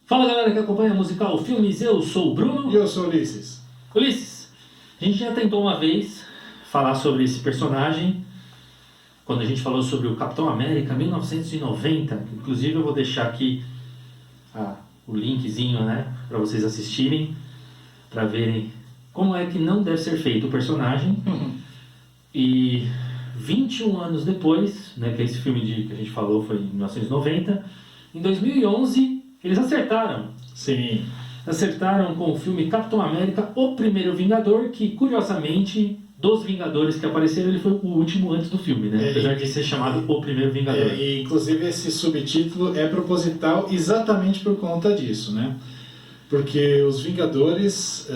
Fala galera que acompanha a Musical Filmes, eu sou o Bruno. E eu sou o Ulisses. Ulisses, a gente já tentou uma vez falar sobre esse personagem, quando a gente falou sobre o Capitão América 1990, inclusive eu vou deixar aqui o linkzinho, né, para vocês assistirem, para verem como é que não deve ser feito o personagem. E 21 anos depois, né, que esse filme que a gente falou foi em 1990, em 2011 eles acertaram. Sim. Acertaram com o filme Capitão América, O Primeiro Vingador, que curiosamente, dos Vingadores que apareceram, ele foi o último antes do filme, né? Apesar de ser chamado O Primeiro Vingador. E inclusive esse subtítulo é proposital exatamente por conta disso, né? Porque os Vingadores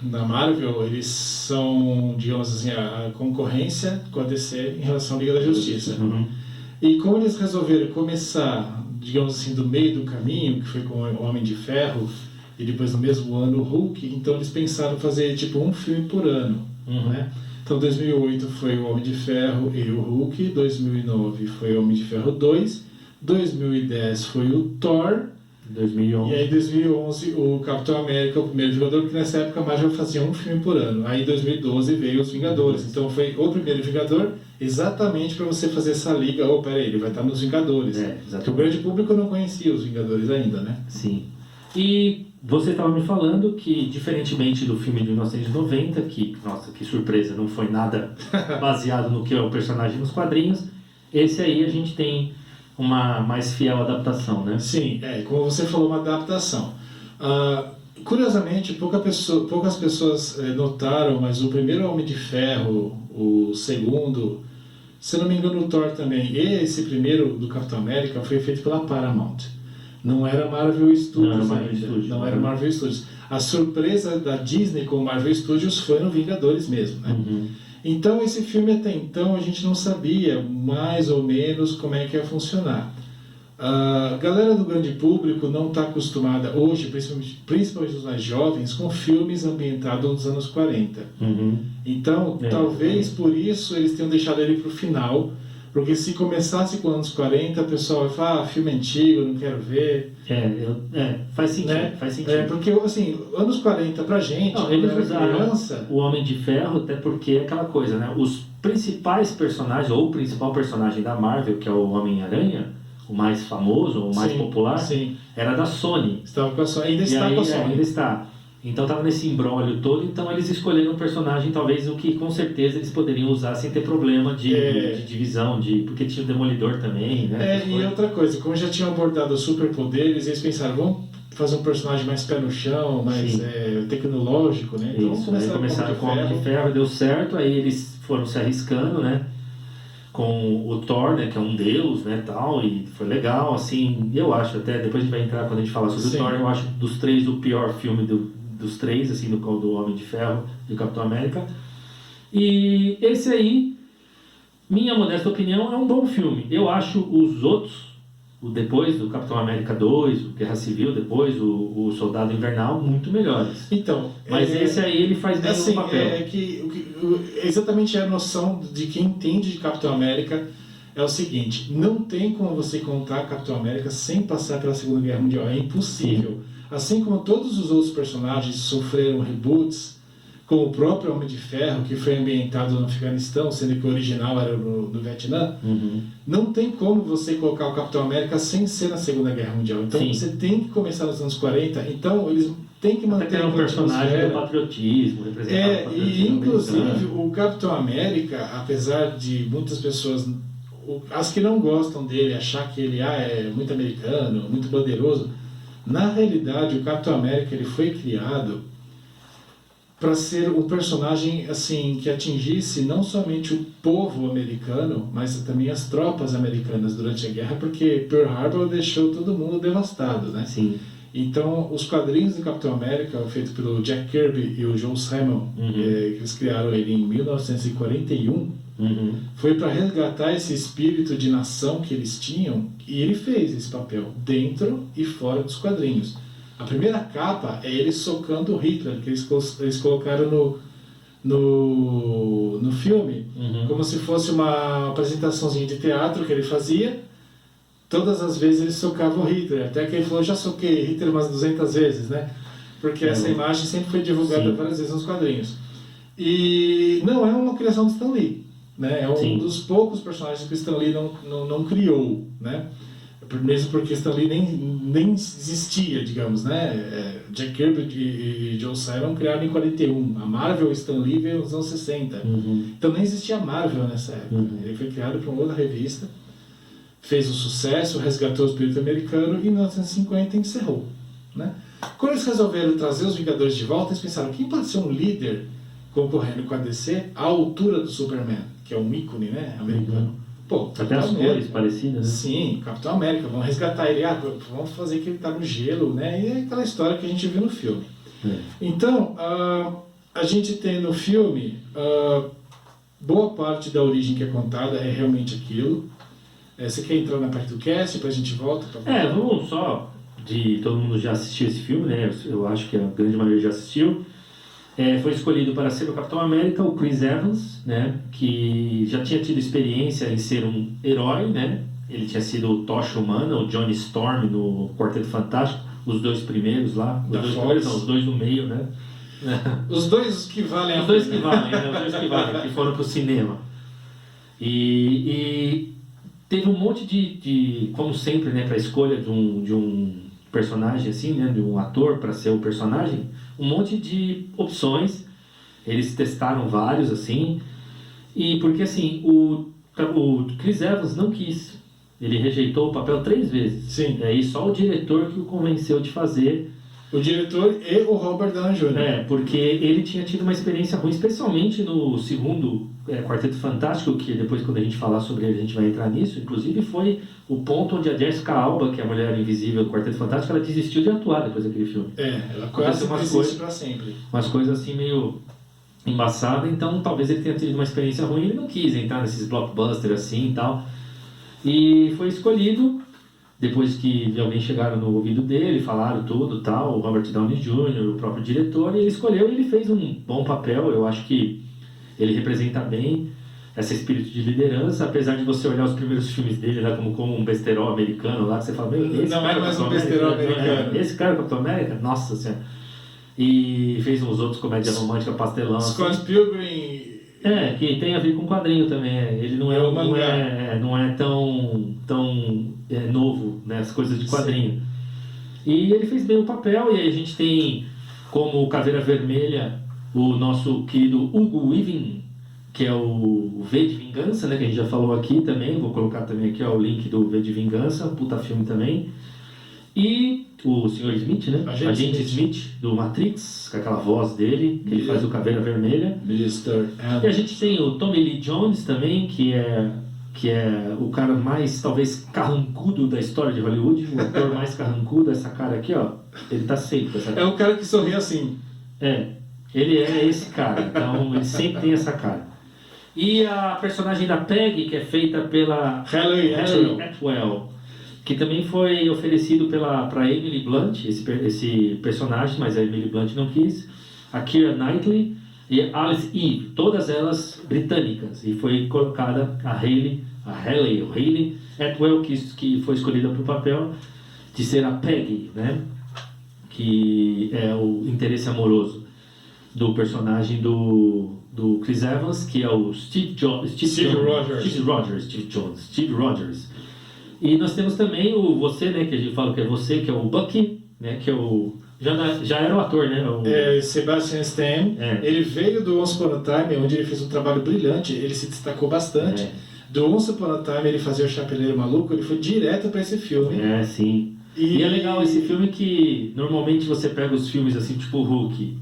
da Marvel, eles são, digamos assim, a concorrência com a DC em relação à Liga da Justiça. Uhum. E como eles resolveram começar, digamos assim, do meio do caminho, que foi com o Homem de Ferro, e depois no mesmo ano o Hulk, então eles pensaram fazer tipo um filme por ano, né? Então 2008 foi o Homem de Ferro e o Hulk, 2009 foi o Homem de Ferro 2, 2010 foi o Thor, 2011. e aí 2011 o Capitão América, o Primeiro Vingador, porque nessa época a Marvel fazia um filme por ano. Aí em 2012 veio os Vingadores, então foi o Primeiro Vingador exatamente para você fazer essa liga. Oh, peraí, ele vai estar nos Vingadores. Porque o grande público não conhecia os Vingadores ainda, né? Sim. E você estava me falando que, diferentemente do filme de 1990, que, nossa, que surpresa, não foi nada baseado no que é o personagem nos quadrinhos, esse aí a gente tem uma mais fiel adaptação, né? Sim, como você falou, uma adaptação. Curiosamente, poucas pessoas notaram, mas o primeiro Homem de Ferro, o segundo, se não me engano o Thor também, e esse primeiro do Capitão América foi feito pela Paramount. Não era Marvel Studios ainda. Não era Marvel Studios. A surpresa da Disney com o Marvel Studios foi no Vingadores mesmo, né? Uhum. Então esse filme até então a gente não sabia mais ou menos como é que ia funcionar. A galera do grande público não está acostumada hoje, principalmente os mais jovens, com filmes ambientados nos anos 40. Uhum. Então, talvez por isso eles tenham deixado ele para o final, porque se começasse com anos 40, o pessoal vai falar, filme antigo, não quero ver. Faz sentido, Né? faz sentido. Porque, assim, anos 40 pra gente, Não, quando eles era usaram criança... o Homem de Ferro, até porque é aquela coisa, né? Os principais personagens, ou o principal personagem da Marvel, que é o Homem-Aranha, o mais famoso, o mais popular, era da Sony. Estava com a Sony, ainda está com a Sony. Ainda está. Então estava nesse imbróglio todo, então eles escolheram um personagem, talvez o que com certeza eles poderiam usar sem ter problema de divisão, porque tinha o Demolidor também, né? E outra coisa, como já tinham abordado os superpoderes, eles pensaram, vamos fazer um personagem mais pé no chão, mais tecnológico, né? Então começaram com o Homem de Ferro, deu certo, aí eles foram se arriscando, né? Com o Thor, né, que é um deus, né, tal, e foi legal, assim, eu acho, até depois a gente vai entrar quando a gente falar sobre o Thor, eu acho dos três o pior filme dos três, assim, do Homem de Ferro e do Capitão América. E esse aí, minha modesta opinião, é um bom filme. Eu acho os outros, o depois do Capitão América 2, o Guerra Civil, depois o Soldado Invernal, muito melhores. Então, mas esse aí ele faz bem o papel. Exatamente a noção de quem entende de Capitão América é o seguinte: não tem como você contar Capitão América sem passar pela Segunda Guerra Mundial, é impossível. Assim como todos os outros personagens sofreram reboots, como o próprio Homem de Ferro, que foi ambientado no Afeganistão, sendo que o original era no Vietnã, não tem como você colocar o Capitão América sem ser na Segunda Guerra Mundial. Então você tem que começar nos anos 40, então eles têm que manter um personagem do patriotismo, representar o patriotismo e inclusive o Capitão América, apesar de muitas pessoas, as que não gostam dele, achar que ele é muito americano, muito bandeiroso, na realidade o Capitão América ele foi criado para ser um personagem assim que atingisse não somente o povo americano, mas também as tropas americanas durante a guerra, porque Pearl Harbor deixou todo mundo devastado, né? Sim. Então, os quadrinhos do Capitão América, feito pelo Jack Kirby e o Joe Simon, que eles criaram ele em 1941, foi para resgatar esse espírito de nação que eles tinham, e ele fez esse papel dentro e fora dos quadrinhos. A primeira capa é ele socando o Hitler, que eles colocaram no filme, como se fosse uma apresentaçãozinha de teatro que ele fazia, todas as vezes ele socava o Hitler, até que ele falou, já soquei Hitler umas 200 vezes, né? Porque essa imagem sempre foi divulgada várias vezes nos quadrinhos. E não é uma criação do Stan Lee, né? É um dos poucos personagens que o Stan Lee não criou, né? Mesmo porque Stan Lee nem existia, digamos, né? Jack Kirby e Joe Simon criaram em 41. A Marvel e Stan Lee veio nos anos 60. Então nem existia a Marvel nessa época. Ele foi criado por uma outra revista, fez um sucesso, resgatou o espírito americano e em 1950 encerrou, né? Quando eles resolveram trazer os Vingadores de volta, eles pensaram, quem pode ser um líder concorrendo com a DC à altura do Superman, que é um ícone, né, americano? Pô, até as cores parecidas, né? Sim, Capitão América, vamos resgatar ele, vamos fazer que ele tá no gelo, né? E é aquela história que a gente viu no filme. Então, a gente tem no filme, boa parte da origem que é contada é realmente aquilo. Você quer entrar na parte do cast, depois a gente volta? Vamos só, todo mundo já assistiu esse filme, né? Eu acho que a grande maioria já assistiu. Foi escolhido para ser o Capitão América o Chris Evans, né, que já tinha tido experiência em ser um herói, né? Ele tinha sido o Tocha Humana, o Johnny Storm no Quarteto Fantástico, os dois primeiros lá, os dois no meio, né? Os dois que valem os dois que valem, né? Os dois que valem, que foram para o cinema. E teve um monte de como sempre, né, para a escolha de um personagem assim, né, de um ator para ser o personagem, um monte de opções. Eles testaram vários assim, e porque assim o Chris Evans não quis, ele rejeitou o papel 3 vezes. Sim. E aí só o diretor que o convenceu de fazer. O diretor e o Robert Downey Jr. Porque ele tinha tido uma experiência ruim, especialmente no segundo Quarteto Fantástico, que depois, quando a gente falar sobre ele, a gente vai entrar nisso. Inclusive, foi o ponto onde a Jessica Alba, que é a mulher invisível do Quarteto Fantástico, ela desistiu de atuar depois daquele filme. Ela quase desiste pra sempre. Umas coisas assim meio embaçadas, então talvez ele tenha tido uma experiência ruim, ele não quis entrar nesses blockbusters assim e tal. E foi escolhido. Depois que alguém chegaram no ouvido dele, falaram tudo tal, o Robert Downey Jr., o próprio diretor, e ele escolheu e ele fez um bom papel. Eu acho que ele representa bem esse espírito de liderança, apesar de você olhar os primeiros filmes dele lá como um besterol americano lá, que você fala, esse não é mais um besterol americano. Esse cara é o Capitão América? Nossa Senhora. E fez uns outros comédias românticas pastelão. Scott assim. Pilgrim. Que tem a ver com quadrinho também. Ele não é tão novo, né, as coisas de quadrinho. Sim. E ele fez bem o papel, e aí a gente tem como Caveira Vermelha o nosso querido Hugo Weaving, que é o V de Vingança, né, que a gente já falou aqui também. Vou colocar também aqui o link do V de Vingança, puta filme também. E o Sr. Smith, né? Agente Smith, do Matrix, com aquela voz dele, que ele faz o Caveira Vermelha. E a gente tem o Tommy Lee Jones também, que é o cara mais, talvez, carrancudo da história de Hollywood, o ator mais carrancudo, essa cara aqui, ó, ele tá sempre com essa cara. É o cara que sorri assim. Ele é esse cara, então ele sempre tem essa cara. E a personagem da Peggy, que é feita pela Hayley Atwell, que também foi oferecido para Emily Blunt, esse personagem, mas a Emily Blunt não quis, a Keira Knightley e Alice Eve, todas elas britânicas, e foi colocada a Hayley Atwell, que foi escolhida para o papel de ser a Peggy, né? Que é o interesse amoroso do personagem do Chris Evans, que é o Steve Rogers. E nós temos também você, né, que a gente fala que é você, que é o Bucky, né, que é o... Já era o ator, né? Sebastian Stan. Ele veio do Once Upon a Time, onde ele fez um trabalho brilhante, ele se destacou bastante. Do Once Upon a Time, ele fazia o Chapeleiro Maluco, ele foi direto para esse filme. Sim. E é legal esse filme que, normalmente, você pega os filmes assim, tipo o Hulk.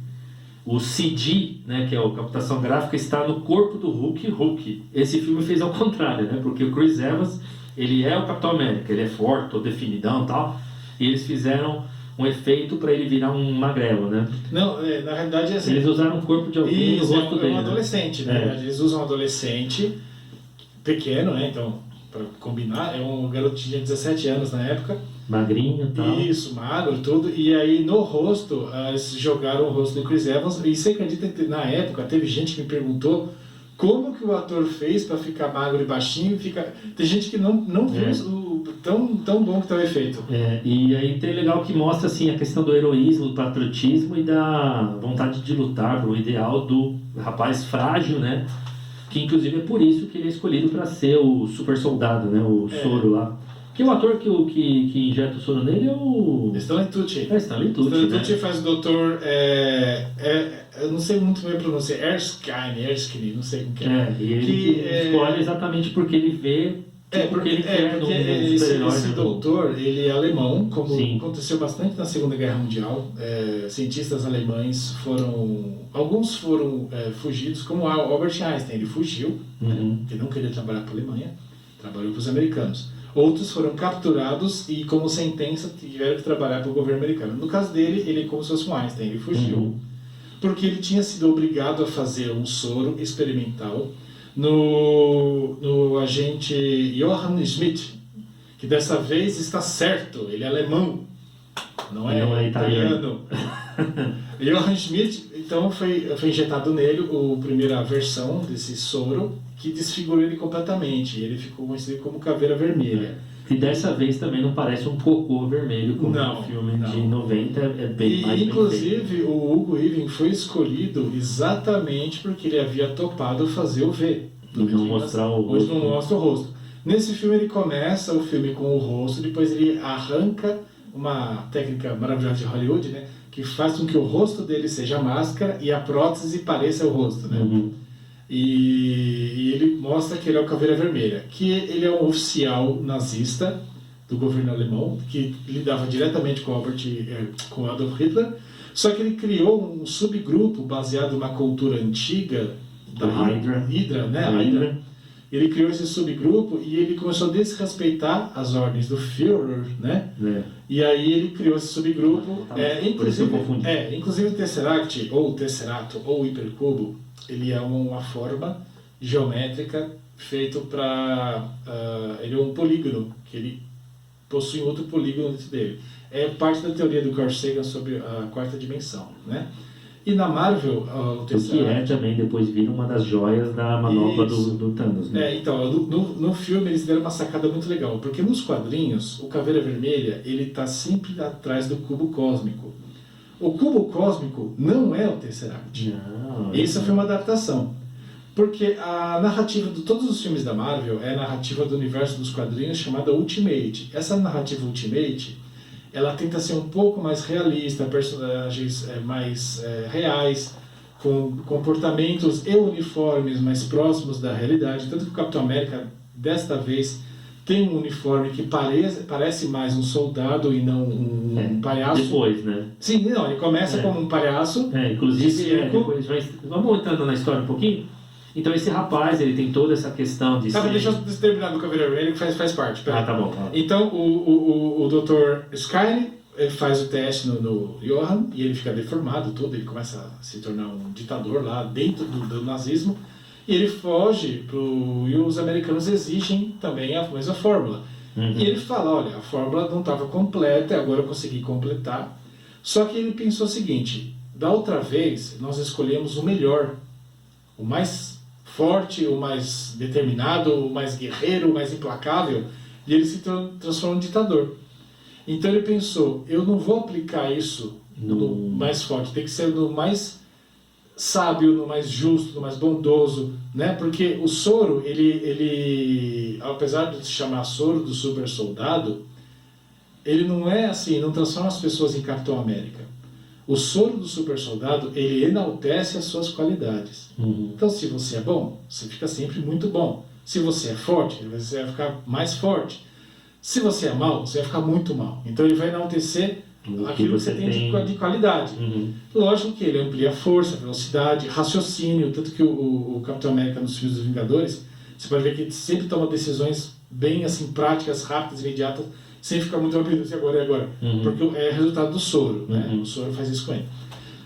O CG, né, que é a computação gráfica, está no corpo do Hulk. Esse filme fez ao contrário, né? Porque o Chris Evans, ele é o Capitão América, ele é forte, todo definidão e tal. E eles fizeram um efeito para ele virar um magrelo, né? Não, na realidade é assim. Eles usaram o corpo de alguém no rosto dele. É um adolescente, né? Eles usam um adolescente pequeno, né? Então, para combinar, é um garoto que tinha 17 anos na época. Magrinho e tal. Isso, magro, tudo. E aí no rosto, eles jogaram o rosto do Chris Evans. E você acredita que na época teve gente que me perguntou como que o ator fez para ficar magro e baixinho. Tem gente que não viu o tão bom que tá o efeito. E aí tem legal que mostra assim, a questão do heroísmo, do patriotismo e da vontade de lutar pro ideal do rapaz frágil, né? Que inclusive é por isso que ele é escolhido para ser o super soldado, né? O Soro lá. Que o ator que injeta o soro nele é o... Stanley Tucci. Stanley Tucci, Stanley né? Tucci faz o doutor... eu não sei muito bem a pronúncia. Erskine, não sei como que é. E ele escolhe exatamente porque ele vê... porque ele quer porque esse doutor, ele é alemão, como aconteceu bastante na Segunda Guerra Mundial. Cientistas alemães alguns foram fugidos, como Albert Einstein, ele fugiu, porque não queria trabalhar para a Alemanha, trabalhou para os americanos. Outros foram capturados e, como sentença, tiveram que trabalhar para o governo americano. No caso dele, ele é como se fosse um Einstein, ele fugiu, porque ele tinha sido obrigado a fazer um soro experimental no agente Johann Schmidt, que dessa vez está certo, ele é alemão, não é italiano. Johann Schmidt, então, foi injetado nele a primeira versão desse soro, que desfigurou ele completamente. Ele ficou conhecido como Caveira Vermelha. E dessa vez também não parece um cocô vermelho, como no filme de 90, é bem mais inclusive, bem feito. o Hugo Weaving foi escolhido exatamente porque ele havia topado fazer o V. Não mostrar o rosto. Hoje não mostra o rosto. Nesse filme ele começa o filme com o rosto, depois ele arranca uma técnica maravilhosa de Hollywood, né, que faz com que o rosto dele seja a máscara e a prótese pareça o rosto, né? E ele mostra que ele é o Caveira Vermelha, que ele é um oficial nazista do governo alemão, que lidava diretamente com Adolf Hitler, só que ele criou um subgrupo baseado numa cultura antiga da Hydra, né? Hydra. Ele criou esse subgrupo e ele começou a desrespeitar as ordens do Führer, né? E aí ele criou esse subgrupo. Inclusive o Tesseract, ou Tesserato, ou Hipercubo, ele é uma forma geométrica feito para... ele é um polígono, que ele possui outro polígono dentro dele. É parte da teoria do Carl Sagan sobre a quarta dimensão, né? E na Marvel, o Tesseract... que também depois vira uma das joias da manopla do Thanos, né? Então, no filme eles deram uma sacada muito legal, porque nos quadrinhos, o Caveira Vermelha, ele está sempre atrás do cubo cósmico. O cubo cósmico não é o Tesseract. Essa foi uma adaptação. Porque a narrativa de todos os filmes da Marvel é a narrativa do universo dos quadrinhos chamada Ultimate. Essa narrativa Ultimate, ela tenta ser um pouco mais realista, personagens mais reais, com comportamentos e uniformes mais próximos da realidade. Tanto que o Capitão América, desta vez, tem um uniforme que parece mais um soldado e não um palhaço. Depois, né? Sim, não, ele começa como um palhaço. Inclusive, depois vamos entrando na história um pouquinho. Então esse rapaz, ele tem toda essa questão de... Deixa eu terminar do Caveira Vermelha, que faz parte. Tá bom. Então o Dr. Skyne faz o teste no Johann e ele fica deformado, tudo. Ele começa a se tornar um ditador lá dentro do nazismo. E ele foge e os americanos exigem também a mesma fórmula. E ele fala, olha, a fórmula não estava completa, agora eu consegui completar. Só que ele pensou o seguinte, da outra vez nós escolhemos o melhor, o mais forte, o mais determinado, o mais guerreiro, o mais implacável, e ele se transforma em ditador. Então ele pensou, eu não vou aplicar isso no mais forte, tem que ser no mais sábio, no mais justo, no mais bondoso, né? Porque o soro, ele apesar de se chamar soro do super soldado, ele não é assim, não transforma as pessoas em Capitão América. O soro do super soldado, ele enaltece as suas qualidades. Então, se você é bom, você fica sempre muito bom. Se você é forte, você vai ficar mais forte. Se você é mau, você vai ficar muito mal. Então, ele vai enaltecer aquilo que você tem de qualidade. Lógico que ele amplia força, velocidade, raciocínio, tanto que o Capitão América nos filmes dos Vingadores, você pode ver que ele sempre toma decisões bem assim, práticas, rápidas, imediatas, sem ficar muito rápido, agora. Porque é resultado do soro, né? O soro faz isso com ele.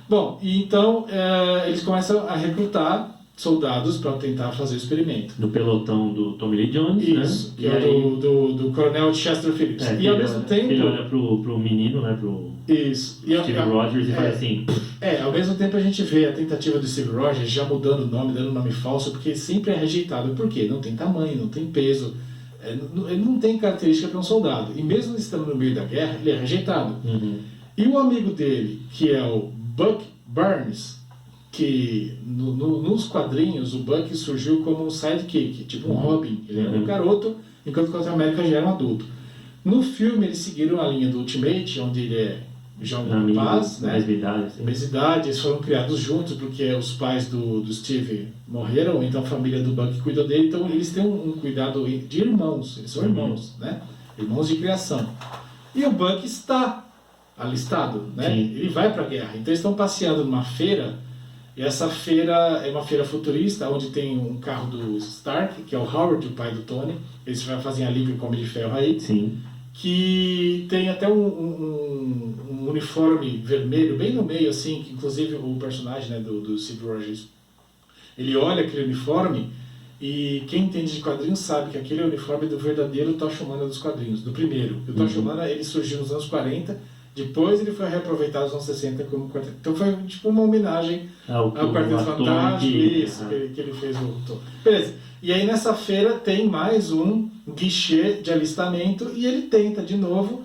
Bom, e então eles começam a recrutar soldados para tentar fazer o experimento. Do pelotão do Tommy Lee Jones, Isso, né? que é do coronel Chester Phillips. E ao mesmo tempo... Ele olha pro menino, né? Pro Isso. Steve Rogers e fala assim... ao mesmo tempo a gente vê a tentativa do Steve Rogers já mudando o nome, dando nome falso, porque sempre é rejeitado. Por quê? Não tem tamanho, não tem peso, ele não tem característica para um soldado. E mesmo estando no meio da guerra, ele é rejeitado. Uhum. E o amigo dele, que é o Buck Barnes, que nos quadrinhos o Buck surgiu como um sidekick, tipo um Robin. Ele era um garoto, enquanto o Capitão América já era um adulto. No filme eles seguiram a linha do Ultimate, onde ele é jovem rapaz, né? Mesma idade, eles foram criados juntos porque os pais do Steve morreram, então a família do Buck cuidou dele, então eles têm um cuidado de irmãos, eles são irmãos, né? Irmãos de criação. E o Buck está alistado, né? Sim. Ele vai para a guerra, então eles estão passeando numa feira, e essa feira é uma feira futurista, onde tem um carro do Stark, que é o Howard, o pai do Tony, eles fazem a Liga com Homem de Ferro aí. Sim. Que tem até um uniforme vermelho bem no meio, assim, que inclusive o personagem, né, do Steve Rogers, ele olha aquele uniforme e quem entende de quadrinhos sabe que aquele é o uniforme do verdadeiro Tocha Humana dos quadrinhos, do primeiro. O Tocha Humana, ele surgiu nos anos 40, depois ele foi reaproveitado nos anos 60 como quarteto. Então foi tipo uma homenagem ao Quarteto Fantástico, isso, que ele fez o... Beleza. E aí nessa feira tem mais um guichê de alistamento e ele tenta de novo,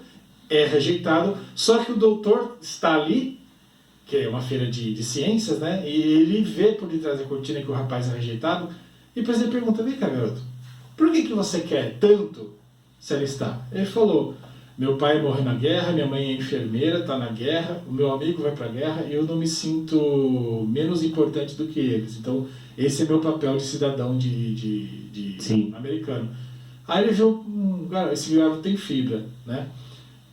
é rejeitado, só que o doutor está ali, que é uma feira de ciências, né? E ele vê por detrás da cortina que o rapaz é rejeitado e depois ele pergunta, vem cá garoto, por que você quer tanto se alistar? Ele falou, meu pai morreu na guerra, minha mãe é enfermeira, está na guerra, o meu amigo vai para a guerra e eu não me sinto menos importante do que eles. Então, esse é meu papel de cidadão de americano. Aí ele viu, esse garoto tem fibra, né?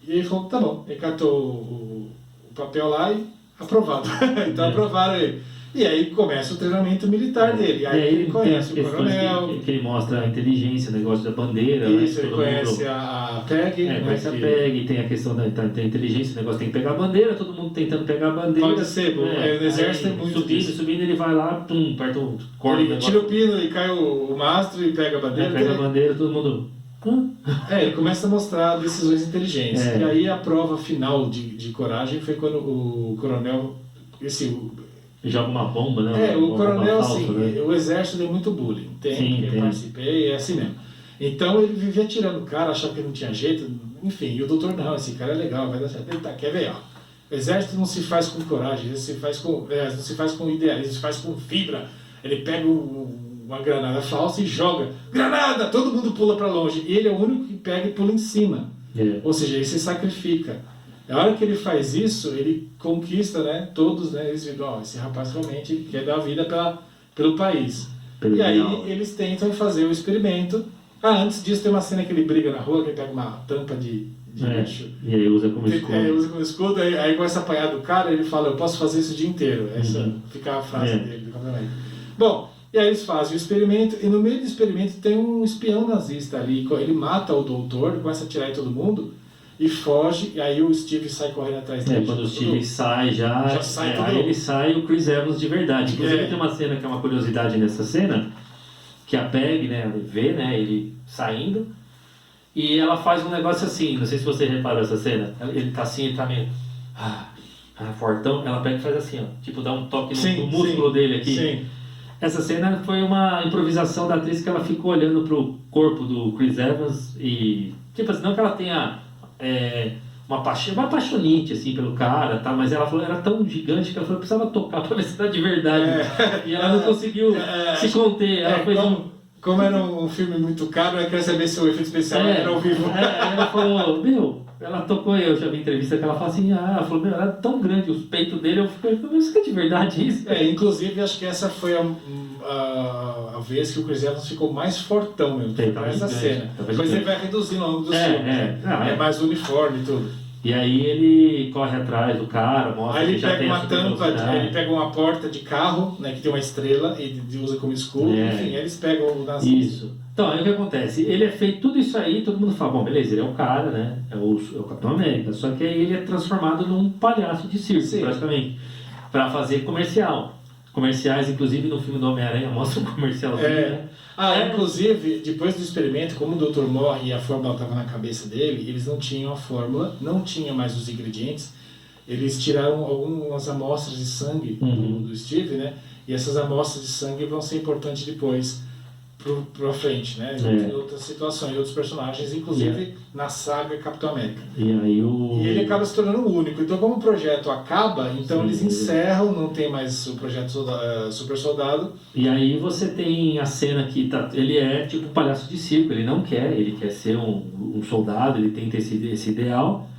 E ele falou, tá bom. Ele catou o papel lá e aprovado. Então aprovaram ele. E aí começa o treinamento militar dele. Aí ele conhece o coronel. Que ele mostra a inteligência, o negócio da bandeira. Isso, ele conhece a PEG. Conhece a PEG, tem a questão da inteligência, o negócio tem que pegar a bandeira, todo mundo tentando pegar a bandeira. Pode ser, no exército é muito subindo, ele vai lá, aperta o corpo. Ele tira o pino e cai o mastro e pega a bandeira. Pega a bandeira, todo mundo... ele começa a mostrar decisões inteligentes. E aí a prova final de coragem foi quando o coronel... joga uma bomba, né? O coronel, falsa, assim, né? O exército deu muito bullying. Eu participei, é assim mesmo. Então ele vivia tirando o cara, achava que não tinha jeito, enfim. E o doutor, não, esse cara é legal, vai dar certo. Ele quer ver, ó. O exército não se faz com coragem, não se faz com idealismo, se faz com fibra. Ele pega uma granada falsa e joga. Granada! Todo mundo pula para longe. E ele é o único que pega e pula em cima. Ou seja, ele se sacrifica. A hora que ele faz isso, ele conquista, né, todos, né, eles viram, esse rapaz realmente quer dar a vida pelo país. E aí eles tentam fazer o experimento. Antes disso tem uma cena que ele briga na rua, que ele pega uma tampa de lixo. E aí usa como escudo. Usa como escudo, aí começa a apanhar do cara, ele fala, eu posso fazer isso o dia inteiro. Essa fica a frase dele do campeonato. Bom, e aí eles fazem o experimento, e no meio do experimento tem um espião nazista ali, ele mata o doutor, começa a atirar em todo mundo, e foge, e aí o Steve sai correndo atrás dele. Quando o Steve sai, já sai aí ele sai o Chris Evans de verdade. Inclusive tem uma cena que é uma curiosidade nessa cena, que a Peg, né, vê, né, ele saindo, e ela faz um negócio assim, não sei se você reparou essa cena, ele tá assim, ele tá meio... fortão, ela pega e faz assim, ó, tipo dá um toque no músculo dele aqui. Sim. Essa cena foi uma improvisação da atriz que ela ficou olhando pro corpo do Chris Evans e, tipo assim, não que ela tenha uma paixonite assim pelo cara, tá? Mas ela falou, era tão gigante que ela falou, precisava tocar pra ver se era de verdade. E ela não conseguiu se conter. Ela fez como era um filme muito caro, ela queria saber se o efeito especial era ao vivo. Ela falou, ela tocou, eu já vi entrevista que ela falou assim, ela falou, era tão grande os peitos dele, eu fiquei, isso é de verdade isso? Inclusive, acho que essa foi a vez que o Chris Evans ficou mais fortão mesmo, essa cena. Depois ele vai reduzindo ao longo dos filmes, é mais uniforme e tudo. E aí ele corre atrás do cara, mostra aí que já tem uma tampa, ele pega uma porta de carro, né, que tem uma estrela e usa como escudo, enfim, eles pegam o nazismo. Isso. Então, aí o que acontece? Ele é feito tudo isso aí, todo mundo fala, bom, beleza, ele é o cara, né, é o Capitão América, só que aí ele é transformado num palhaço de circo, praticamente, para fazer comercial. comerciais, inclusive no filme do Homem-Aranha mostra um comercialzinho, né? Inclusive, depois do experimento, como o doutor morre e a fórmula estava na cabeça dele, eles não tinham a fórmula, não tinham mais os ingredientes, eles tiraram algumas amostras de sangue do Steve, né? E essas amostras de sangue vão ser importantes depois pra frente, né? Em outras situações, outros personagens, inclusive na saga Capitão América. E aí E ele acaba se tornando o único. Então, como o projeto acaba, então eles encerram, não tem mais o projeto Super Soldado. E aí você tem a cena que ele é tipo um palhaço de circo, ele quer ser um soldado, ele tem esse ideal.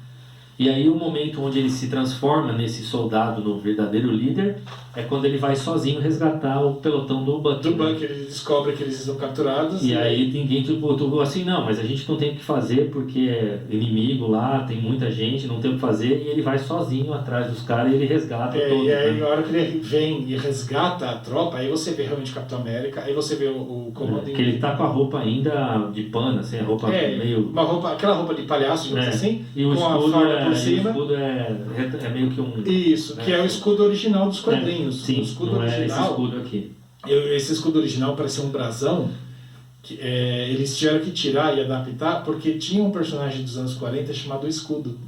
E aí o momento onde ele se transforma nesse soldado, no verdadeiro líder, é quando ele vai sozinho resgatar o pelotão do Bucky. Do Bucky, ele descobre que eles estão capturados. E aí ninguém tipo assim, não, mas a gente não tem o que fazer porque é inimigo lá, tem muita gente, não tem o que fazer. E ele vai sozinho atrás dos caras e ele resgata todos. E aí na hora que ele vem e resgata a tropa, aí você vê realmente o Capitão América, aí você vê o comando... Que ele tá com a roupa ainda de pano, assim, a roupa meio... aquela roupa de palhaço, digamos assim, e o com escudo a farda por cima. O escudo é meio que um... Isso, que é o escudo original dos quadrinhos. Sim, o escudo não original, é esse escudo aqui. Esse escudo original parece um brasão, que eles tiveram que tirar e adaptar porque tinha um personagem dos anos 40 chamado Escudo,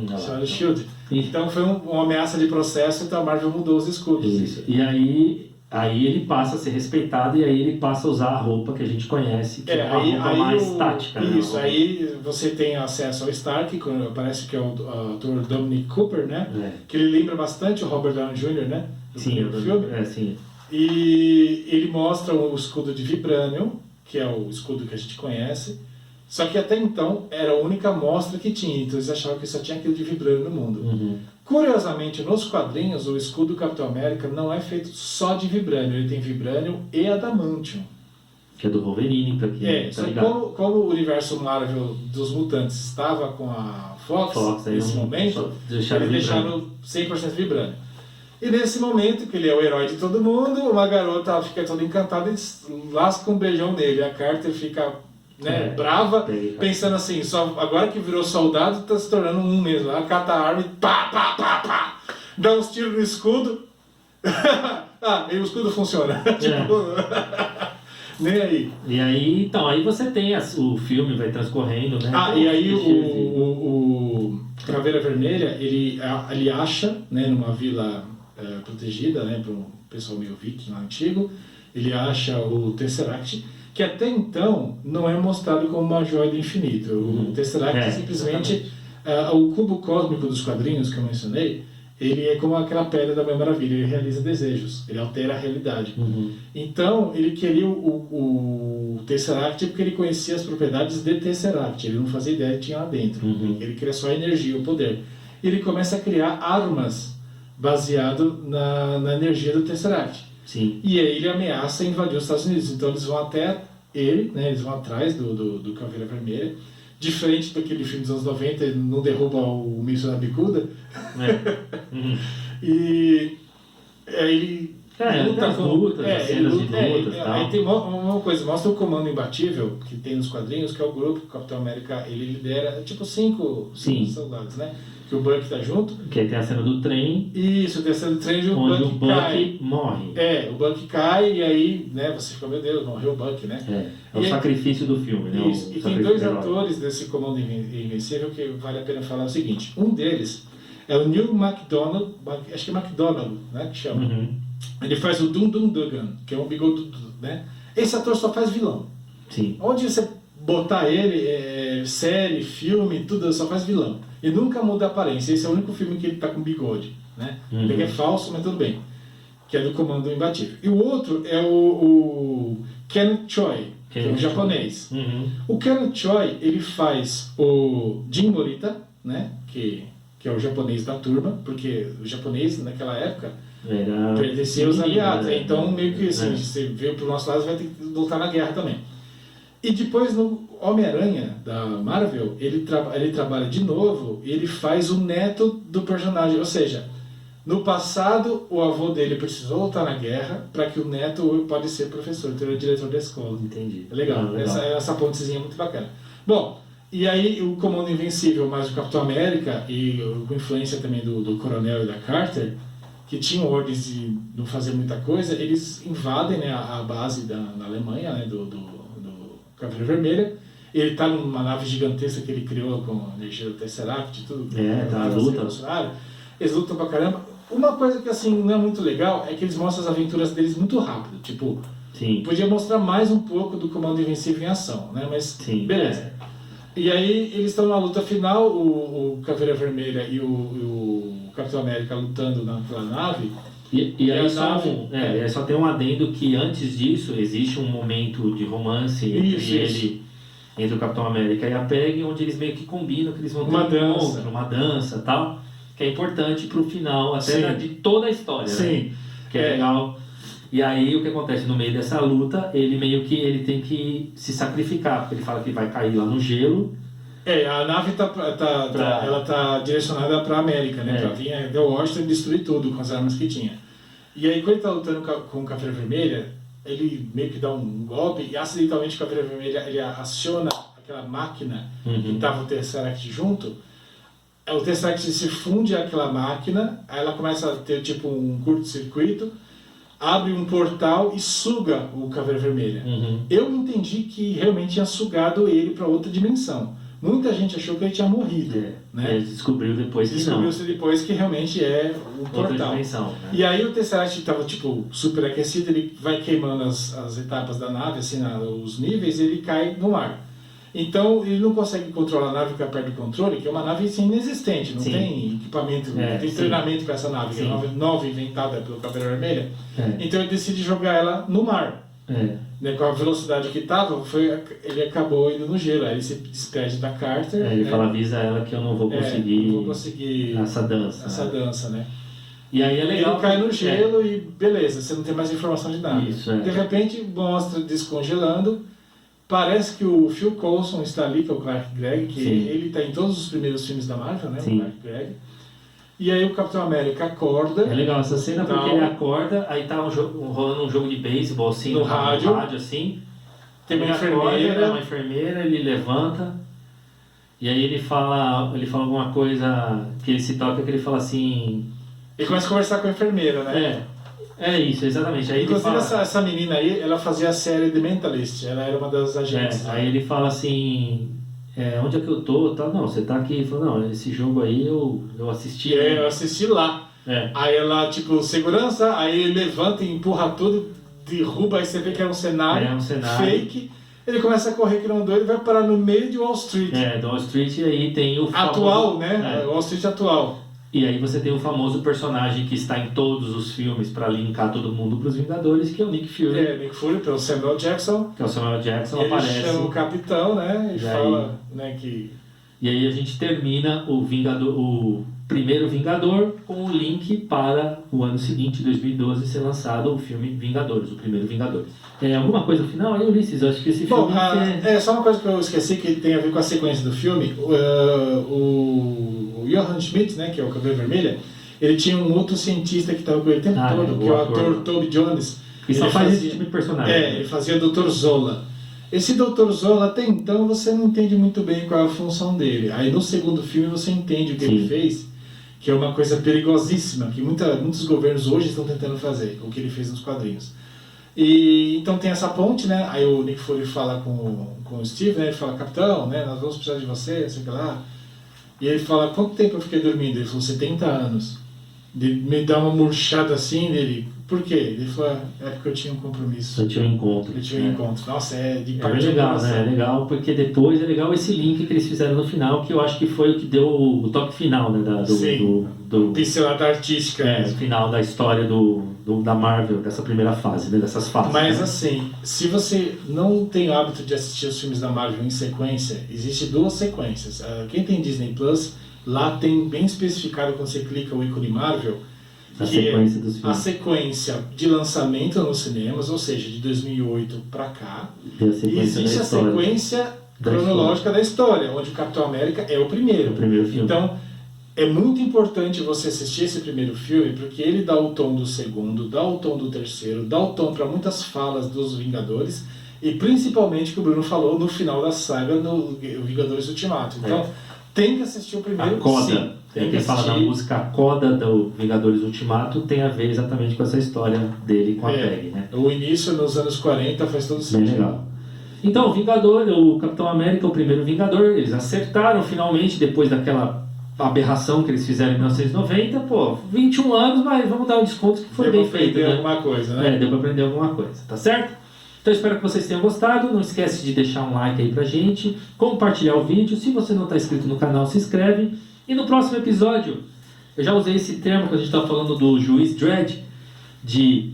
chamado Shield. Então foi uma ameaça de processo, então a Marvel mudou os escudos. Isso. E aí ele passa a ser respeitado e aí ele passa a usar a roupa que a gente conhece, que é uma roupa mais tática. Isso, né? aí você tem acesso ao Stark, parece que é o ator Dominic Cooper, né? Que ele lembra bastante o Robert Downey Jr., né? Do primeiro filme. Sim. E ele mostra o escudo de Vibranium, que é o escudo que a gente conhece, só que até então era a única amostra que tinha, então eles achavam que só tinha aquilo de Vibranium no mundo. Curiosamente, nos quadrinhos, o escudo do Capitão América não é feito só de Vibranium, ele tem Vibranium e Adamantium. Que é do Wolverine, pra quem só que como o universo Marvel dos mutantes estava com a Fox nesse momento, eles deixaram 100% Vibranium. E nesse momento, que ele é o herói de todo mundo, uma garota fica toda encantada e lasca um beijão nele. A Carter fica brava, pensando assim, só agora que virou soldado, tá se tornando um mesmo. Ela cata a arma e pá, dá uns tiros no escudo. E o escudo funciona. Nem aí. E aí, então, aí você tem o filme vai transcorrendo, né? E aí o Caveira Vermelha, ele acha, né, numa vila protegida, né, para um pessoal meio viking lá antigo, ele acha o Tesseract, que até então não é mostrado como uma joia do infinito. O Tesseract é simplesmente o cubo cósmico dos quadrinhos que eu mencionei. Ele é como aquela pedra da Mulher Maravilha, ele realiza desejos, ele altera a realidade. Então, ele queria o Tesseract porque ele conhecia as propriedades de Tesseract, ele não fazia ideia que tinha lá dentro. Ele queria só a energia, o poder. Ele começa a criar armas baseado na energia do Tesseract. Sim. E aí ele ameaça invadir os Estados Unidos. Então eles vão até ele, né, eles vão atrás do Caveira Vermelha. Diferente daquele filme dos anos 90, ele não derruba o míssil na bicuda. E ele luta as lutas, as cenas de lutas e tal. Aí tem uma coisa, mostra o Comando Imbatível, que tem nos quadrinhos, que é o grupo que o Capitão América, ele lidera, tipo 5 soldados, né? Que o Bucky tá junto. Que aí tem a cena do trem. Isso, tem a cena do trem onde o Bucky cai. morre. O Bucky cai e aí, né, você fica, meu Deus, morreu o Bucky, né? É o sacrifício do filme, né? Isso, e tem dois atores desse Comando Invencível que vale a pena falar o seguinte. Um deles é o Neil MacDonald, acho que é MacDonald, né, que chama. Ele faz o Dum Dum Dugan, que é um bigodudo, né? Esse ator só faz vilão. Sim. Onde você botar ele, série, filme, tudo, só faz vilão. E nunca muda a aparência. Esse é o único filme que ele tá com bigode, né? Ele é falso, mas tudo bem. Que é do Comando Imbatível. E o outro é o Ken Choi, que é o japonês. O Ken Choi, ele faz o Jin Morita, né? Que é o japonês da turma, porque o japonês naquela época pertencia aos aliados. Então, meio que assim, você veio pro nosso lado, você vai ter que lutar na guerra também. E depois no Homem-Aranha da Marvel, ele trabalha de novo e ele faz o neto do personagem. Ou seja, no passado o avô dele precisou lutar na guerra para que o neto pode ser professor, então ele é diretor da escola. Entendi. É legal, essa pontezinha é muito bacana. Bom, e aí o Comando Invencível mais o Capitão América e com influência também do Coronel e da Carter, que tinham ordens de não fazer muita coisa, eles invadem, né, a base na Alemanha, né, do Caveira Vermelha. Ele está numa nave gigantesca que ele criou com a energia do Tesseract e tudo. Tá a luta. Eles lutam pra caramba. Uma coisa que assim não é muito legal é que eles mostram as aventuras deles muito rápido. Tipo, Sim. Podia mostrar mais um pouco do Comando Invencível em ação, né? Mas Sim. beleza. E aí eles estão na luta final, o Caveira Vermelha e o Capitão América lutando naquela nave. E aí só tem um adendo que antes disso existe um momento de romance entre o Capitão América e a Peggy, onde eles meio que combinam que eles vão ter uma dança e tal, que é importante pro final até de toda a história, né? Que é legal. E aí o que acontece no meio dessa luta, ele meio que ele tem que se sacrificar, porque ele fala que vai cair lá no gelo. A nave ela tá direcionada para a América, né? Para vir até Washington e destruir tudo com as armas que tinha. E aí quando ele tá lutando com o Caveira Vermelha, ele meio que dá um golpe e acidentalmente o Caveira Vermelha ele aciona aquela máquina que tava o Tesseract junto. O Tesseract se funde àquela máquina, aí ela começa a ter tipo um curto-circuito, abre um portal e suga o Caveira Vermelha. Eu entendi que realmente tinha sugado ele para outra dimensão. Muita gente achou que ele tinha morrido, né? Ele descobriu depois que Descobriu-se depois que realmente é o outra portal. Dimensão, né? E aí o Tesseract estava tipo super aquecido, ele vai queimando as etapas da nave, assim, os níveis, e ele cai no mar. Então ele não consegue controlar a nave, ficar perto do controle, que é uma nave assim, inexistente, não tem equipamento, não tem treinamento para essa nave, que é uma nova inventada pelo Caveira Vermelha. Então ele decide jogar ela no mar. Né, com a velocidade que estava, ele acabou indo no gelo. Aí ele se despede da Carter. Ele fala, avisa ela que eu não vou conseguir essa dança. Né? E aí é legal. Ele cai no gelo e beleza, você não tem mais informação de nada. De repente mostra descongelando. Parece que o Phil Coulson está ali, que é o Clark Gregg, que ele está em todos os primeiros filmes da Marvel, né? O Clark Gregg. E aí o Capitão América acorda. É legal essa cena porque ele acorda, aí tá rolando um jogo de beisebol assim, no rádio assim. Tem uma enfermeira, ele levanta. E aí ele fala alguma coisa que ele se toca, que ele fala assim... Ele começa a conversar com a enfermeira, né? É isso, exatamente. Aí inclusive ele fala... essa menina aí, ela fazia a série The Mentalist, ela era uma das agentes. Aí ele fala assim... onde é que eu tô? Tá, não, você tá aqui. Ele falou, não, esse jogo aí eu assisti. Eu assisti lá. Aí ela, tipo, segurança, aí ele levanta e empurra tudo, derruba, aí você vê que é um cenário fake. Ele começa a correr que não doido e vai parar no meio de Wall Street. Do Wall Street, e aí tem o atual, né? Wall Street atual. E aí você tem o famoso personagem que está em todos os filmes para linkar todo mundo para os Vingadores, que é o Nick Fury. Nick Fury, pelo Samuel Jackson. Que é o Samuel Jackson, ele aparece. Ele chama o capitão, né? E fala, né, que... E aí a gente termina o primeiro Vingador com o link para o ano seguinte, 2012, ser lançado o filme Vingadores, o primeiro Vingadores. Alguma coisa no final aí, Ulisses? Eu acho que esse filme... Só uma coisa que eu esqueci que tem a ver com a sequência do filme. O Johann Schmidt, né, que é o Caveira Vermelha, ele tinha um outro cientista que estava com ele o tempo todo, que é o ator Toby Jones. Que só faz esse tipo de personagem. Ele fazia o Dr. Zola. Esse Dr. Zola, até então, você não entende muito bem qual é a função dele. Aí no segundo filme você entende o que ele fez, que é uma coisa perigosíssima, que muitos governos hoje estão tentando fazer, o que ele fez nos quadrinhos. E então tem essa ponte, né? Aí o Nick Fury fala com o Steve, né? Ele fala, capitão, né? Nós vamos precisar de você, sei lá. E ele fala, quanto tempo eu fiquei dormindo? Ele falou, 70 anos. Ele me dá uma murchada assim, dele, por quê? Ele falou, é porque eu tinha um compromisso. Eu tinha um encontro. Nossa, de parte legal, né? É legal, porque depois é legal esse link que eles fizeram no final, que eu acho que foi o que deu o toque final, né? Do pincelada artística. O final da história da Marvel, dessa primeira fase, né? Dessas fases. Mas assim, se você não tem o hábito de assistir os filmes da Marvel em sequência, existem duas sequências. Quem tem Disney Plus, lá tem bem especificado quando você clica o ícone Marvel, a sequência dos filmes. A sequência de lançamento nos cinemas, ou seja, de 2008 para cá, e existe a sequência cronológica da história, onde o Capitão América é o primeiro. Filme. Então, é muito importante você assistir esse primeiro filme, porque ele dá o tom do segundo, dá o tom do terceiro, dá o tom para muitas falas dos Vingadores, e principalmente, que o Bruno falou, no final da saga, no Vingadores Ultimato. Então, tem que assistir o primeiro. A coda. Sim, tem que Quem fala da assistir. música A Coda do Vingadores Ultimato tem a ver exatamente com essa história dele com a Peggy, né? O início nos anos 40 faz todo Bem sentido. legal. Então, o Vingador, o Capitão América, o primeiro Vingador, eles acertaram finalmente, depois daquela aberração que eles fizeram em 1990, pô, 21 anos, mas vamos dar um desconto que foi Deu bem pra feito, aprender né? alguma coisa, né? Deu pra aprender alguma coisa, tá certo? Então espero que vocês tenham gostado, não esquece de deixar um like aí pra gente, compartilhar o vídeo, se você não está inscrito no canal, se inscreve, e no próximo episódio, eu já usei esse termo quando a gente estava falando do Juiz Dredd, de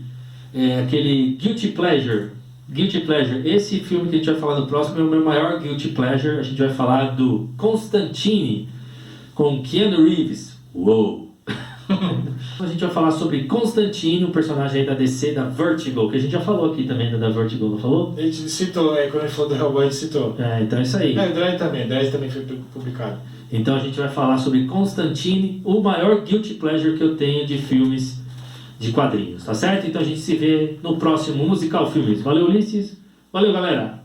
aquele Guilty Pleasure. Guilty Pleasure, esse filme que a gente vai falar no próximo é o meu maior Guilty Pleasure, a gente vai falar do Constantine, com Keanu Reeves. Uou! A gente vai falar sobre Constantine, um personagem aí da DC, da Vertigo, que a gente já falou aqui também da Vertigo, não falou? A gente citou, quando a gente falou do Hellboy, a gente citou. Então é isso aí. O Dredd também foi publicado. Então a gente vai falar sobre Constantine, o maior Guilty Pleasure que eu tenho de filmes de quadrinhos, tá certo? Então a gente se vê no próximo Musical Filmes. Valeu, Ulisses. Valeu, galera.